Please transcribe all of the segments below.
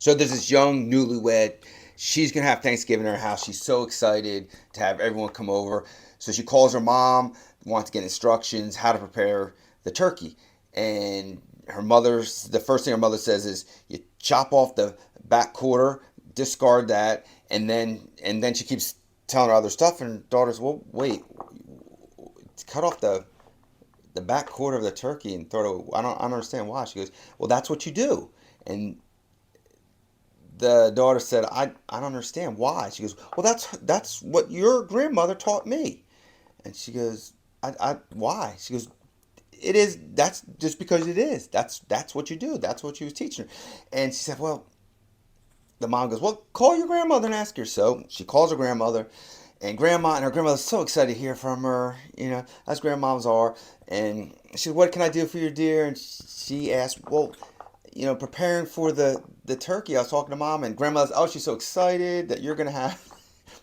So there's this young newlywed. She's gonna have Thanksgiving in her house. She's so excited to have everyone come over. So she calls her mom, wants to get instructions how to prepare the turkey. And the first thing her mother says is, "You chop off the back quarter, discard that," and then she keeps telling her other stuff. And her daughter's, "Well, wait, cut off the back quarter of the turkey and throw it. I don't understand why." She goes, "Well, that's what you do." And the daughter said, I don't understand why. She goes, "Well, that's what your grandmother taught me." And she goes, I why? She goes, "It is, that's just because it is. That's what you do. That's what she was teaching her." And she said, "Well," the mom goes, "Well, call your grandmother and ask her." So she calls her grandmother, and her grandmother's so excited to hear from her, as grandmoms are. And she said, "What can I do for you, dear?" And she asked, "Well, preparing for the turkey, I was talking to mom, and grandma's, oh, she's so excited that you're gonna have,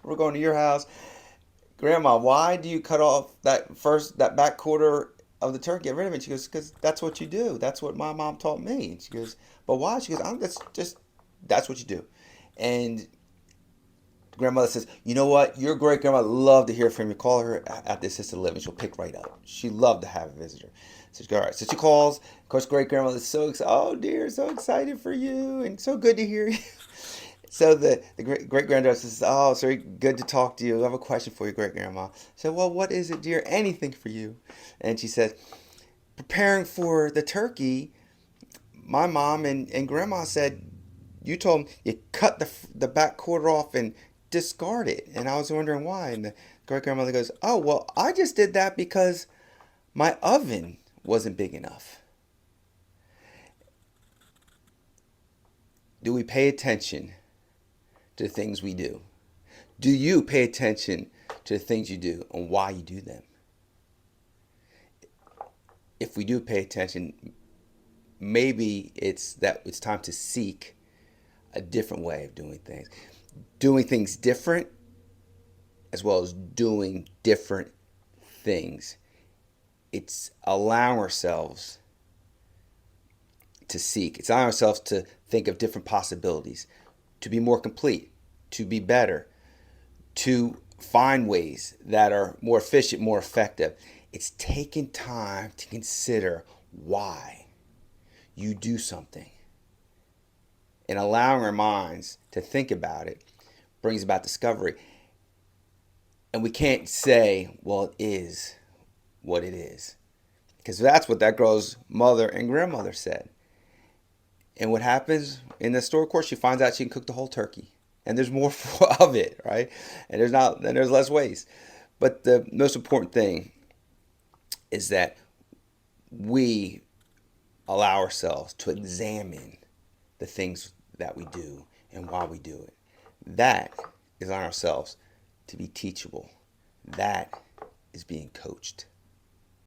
we're going to your house. Grandma, why do you cut off that back quarter of the turkey, get rid of it?" She goes, "Because that's what you do. That's what my mom taught me." And she goes, "But why?" She goes, that's what you do." And grandmother says, "You know what? Your great grandmother loved to hear from you. Call her at the assisted living. She'll pick right up. She loved to have a visitor." So she goes, "All right." So she calls. Of course, great grandmother's so excited. "Oh dear, so excited for you, and so good to hear you." So the great granddaughter says, "Oh, it's very good to talk to you. I have a question for you, great grandma." I said, "Well, what is it, dear? Anything for you." And she says, "Preparing for the turkey, my mom and grandma said you told them you cut the back quarter off and discard it." And I was wondering why. And the great grandmother goes, "Oh, well, I just did that because my oven wasn't big enough." Do we pay attention to the things we do? Do you pay attention to the things you do and why you do them? If we do pay attention, maybe it's time to seek a different way of doing things different, as well as doing different things. It's allowing ourselves to seek, it's allowing ourselves to think of different possibilities, to be more complete, to be better, to find ways that are more efficient, more effective. It's taking time to consider why you do something, and allowing our minds to think about it brings about discovery. And we can't say, "Well, it is what it is," because that's what that girl's mother and grandmother said. And what happens in the store, of course, she finds out she can cook the whole turkey, and there's more of it, right? And there's less waste. But the most important thing is that we allow ourselves to examine the things that we do and why we do it. That is on ourselves to be teachable. That is being coached.